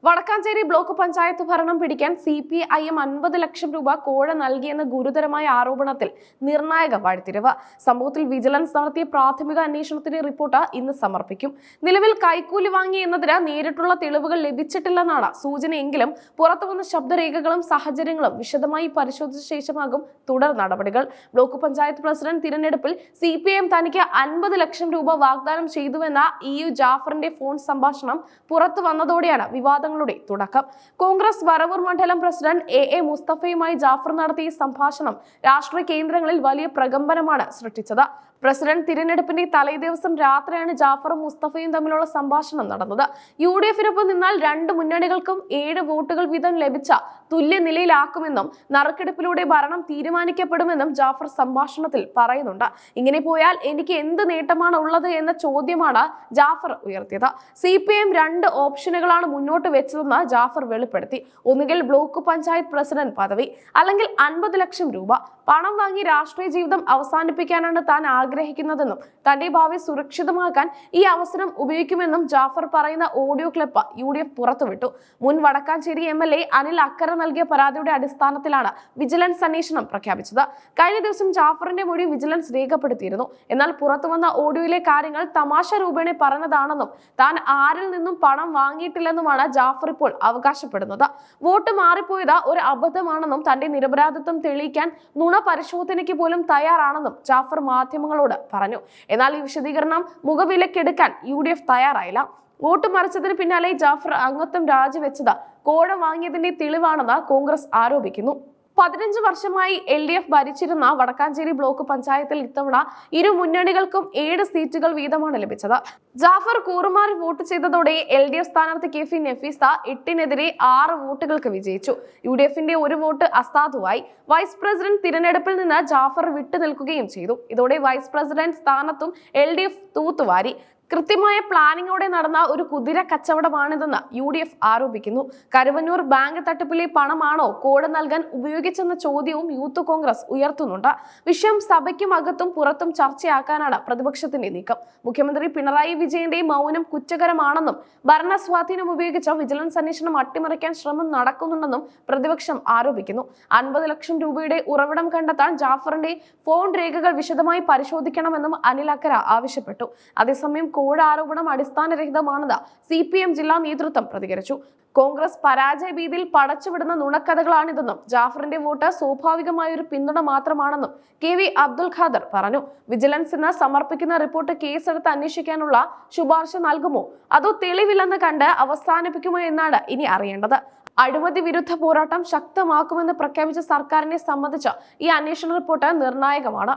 Vadakkanchery block panchayat ഭരണം പിടിക്കാൻ CPIM 50 ലക്ഷം രൂപ കോഴ നൽകിയെന്ന ഗുരുതരമായ ആരോപണത്തിൽ നിർണായക വഴിത്തിരിവ്. സംഭവത്തിൽ വിജിലൻസ് നടത്തിയ പ്രാഥമിക അന്വേഷണത്തിന്റെ റിപ്പോർട്ട് ഇന്ന് സമർപ്പിക്കും. നിലവിൽ കൈക്കൂലി വാങ്ങി എന്നതിന് നേരിട്ടുള്ള തെളിവുകൾ ലഭിച്ചിട്ടില്ലെന്നാണ് സൂചനയെങ്കിലും പുറത്തുവന്ന ശബ്ദരേഖകളും സാഹചര്യങ്ങളും വിശദമായി പരിശോധിച്ച ശേഷമാകും തുടർ നടപടികൾ. ബ്ലോക്ക് പഞ്ചായത്ത് പ്രസിഡന്റ് തിരഞ്ഞെടുപ്പിൽ CPIM തനിക്ക് 50 ലക്ഷം രൂപ വാഗ്ദാനം ചെയ്തുവെന്ന EU ജാഫറിന്റെ ഫോൺ സംഭാഷണം പുറത്തു വന്നതോടെയാണ് വിവാദങ്ങളുടെ തുടക്കം. കോൺഗ്രസ് വരവൂർ മണ്ഡലം പ്രസിഡന്റ് AA മുസ്തഫയുമായി ജാഫർ നടത്തിയ സംഭാഷണം രാഷ്ട്രീയ കേന്ദ്രങ്ങളിൽ വലിയ പ്രകമ്പനമാണ് സൃഷ്ടിച്ചത്. പ്രസിഡന്റ് തിരഞ്ഞെടുപ്പിന്റെ തലേദിവസം രാത്രിയാണ് ജാഫറും മുസ്തഫയും തമ്മിലുള്ള സംഭാഷണം നടന്നത്. UDF-നൊപ്പം നിന്നാൽ രണ്ട് മുന്നണികൾക്കും 7 വോട്ടുകൾ വീതം ലഭിച്ച തുല്യനിലയിലാക്കുമെന്നും നറുക്കെടുപ്പിലൂടെ ഭരണം തീരുമാനിക്കപ്പെടുമെന്നും ജാഫർ സംഭാഷണത്തിൽ പറയുന്നുണ്ട്. ഇങ്ങനെ പോയാൽ എനിക്ക് എന്ത് നേട്ടമാണ് ഉള്ളത് എന്ന ചോദ്യമാണ് ജാഫർ ഉയർത്തിയത്. CPIM 2 ഓപ്ഷനുകളാണ് മുന്നോട്ട് വെച്ചതെന്ന് ജാഫർ വെളിപ്പെടുത്തി. ഒന്നുകിൽ ബ്ലോക്ക് പഞ്ചായത്ത് പ്രസിഡന്റ് പദവി, അല്ലെങ്കിൽ 50 ലക്ഷം രൂപ പണം വാങ്ങി രാഷ്ട്രീയ ജീവിതം അവസാനിപ്പിക്കാനാണ് താൻ ആഗ്രഹിക്കുന്നതെന്നും തന്റെ ഭാവി സുരക്ഷിതമാക്കാൻ ഈ അവസരം ഉപയോഗിക്കുമെന്നും ജാഫർ പറയുന്ന ഓഡിയോ ക്ലിപ്പ് UDF പുറത്തുവിട്ടു. മുൻ വടക്കാഞ്ചേരി MLA അനിൽ അക്കര നൽകിയ പരാതിയുടെ അടിസ്ഥാനത്തിലാണ് വിജിലൻസ് അന്വേഷണം പ്രഖ്യാപിച്ചത്. കഴിഞ്ഞ ദിവസം ജാഫറിന്റെ മൊഴി വിജിലൻസ് രേഖപ്പെടുത്തിയിരുന്നു. എന്നാൽ പുറത്തുവന്ന ഓഡിയോയിലെ കാര്യങ്ങൾ തമാശ രൂപേണ പറഞ്ഞതാണെന്നും താൻ ആരിൽ നിന്നും പണം വാങ്ങിയിട്ടില്ലെന്നുമാണ് ജാഫർ ഇപ്പോൾ അവകാശപ്പെടുന്നത്. വോട്ട് മാറിപ്പോയത് ഒരു അബദ്ധമാണെന്നും തന്റെ നിരപരാധിത്വം തെളിയിക്കാൻ നുണ പരിശോധനയ്ക്ക് പോലും തയ്യാറാണെന്നും ജാഫർ മാധ്യമങ്ങളോട് പറഞ്ഞു. എന്നാൽ ഈ വിശദീകരണം മുഖവിലക്കെടുക്കാൻ UDF തയ്യാറായില്ല. വോട്ട് മറിച്ചതിന് പിന്നാലെ ജാഫർ അംഗത്വം രാജിവെച്ചത് കോഴ വാങ്ങിയതിന്റെ തെളിവാണെന്ന് കോൺഗ്രസ് ആരോപിക്കുന്നു. 15 വർഷമായി LDF ഭരിച്ചിരുന്ന വടക്കാഞ്ചേരി ബ്ലോക്ക് പഞ്ചായത്തിൽ ഇത്തവണ ഇരു മുന്നണികൾക്കും 7 സീറ്റുകൾ വീതമാണ് ലഭിച്ചത്. ജാഫർ കൂറുമാറി വോട്ട് ചെയ്തതോടെ LDF സ്ഥാനാർത്ഥി KP നഫീസ 8-നെതിരെ 6 വോട്ടുകൾക്ക് വിജയിച്ചു. UDF-ന്റെ 1 വോട്ട് അസാധുവായി. വൈസ് പ്രസിഡന്റ് തിരഞ്ഞെടുപ്പിൽ നിന്ന് ജാഫർ വിട്ടുനിൽക്കുകയും ചെയ്തു. ഇതോടെ വൈസ് പ്രസിഡന്റ് സ്ഥാനത്തും LDF തൂത്തുവാരി. കൃത്യമായ പ്ലാനിങ്ങോടെ നടന്ന ഒരു കുതിര കച്ചവടമാണിതെന്ന് UDF ആരോപിക്കുന്നു. കരുവന്നൂർ ബാങ്ക് തട്ടിപ്പിലെ പണമാണോ കോഴ നൽകാൻ ഉപയോഗിച്ചെന്ന ചോദ്യവും യൂത്ത് കോൺഗ്രസ് ഉയർത്തുന്നുണ്ട്. വിഷയം സഭയ്ക്കും അകത്തും പുറത്തും ചർച്ചയാക്കാനാണ് പ്രതിപക്ഷത്തിന്റെ നീക്കം. മുഖ്യമന്ത്രി പിണറായി വിജയന്റെ മൗനം കുറ്റകരമാണെന്നും ഭരണസ്വാധീനം ഉപയോഗിച്ച വിജിലൻസ് അന്വേഷണം അട്ടിമറിക്കാൻ ശ്രമം നടക്കുന്നുണ്ടെന്നും പ്രതിപക്ഷം ആരോപിക്കുന്നു. 50 ലക്ഷം രൂപയുടെ ഉറവിടം കണ്ടെത്താൻ ജാഫറിന്റെ ഫോൺ രേഖകൾ വിശദമായി പരിശോധിക്കണമെന്നും അനിൽ അക്കര ആവശ്യപ്പെട്ടു. അതേസമയം കോഴ ആരോപണം അടിസ്ഥാനരഹിതമാണെന്ന് CPIM ജില്ലാ നേതൃത്വം പ്രതികരിച്ചു. കോൺഗ്രസ് പരാജയ ഭീതിയിൽ പടച്ചുവിടുന്ന നുണക്കഥകളാണിതെന്നും ജാഫറിന്റെ വോട്ട് സ്വാഭാവികമായ ഒരു പിന്തുണ മാത്രമാണെന്നും KV അബ്ദുൽ ഖാദർ പറഞ്ഞു. വിജിലൻസിന് സമർപ്പിക്കുന്ന റിപ്പോർട്ട് കേസെടുത്ത് അന്വേഷിക്കാനുള്ള ശുപാർശ നൽകുമോ അതോ തെളിവില്ലെന്ന് കണ്ട് അവസാനിപ്പിക്കുമോ എന്നാണ് ഇനി അറിയേണ്ടത്. അഴിമതി വിരുദ്ധ പോരാട്ടം ശക്തമാക്കുമെന്ന് പ്രഖ്യാപിച്ച സർക്കാരിനെ സംബന്ധിച്ച് ഈ അന്വേഷണ റിപ്പോർട്ട് നിർണായകമാണ്.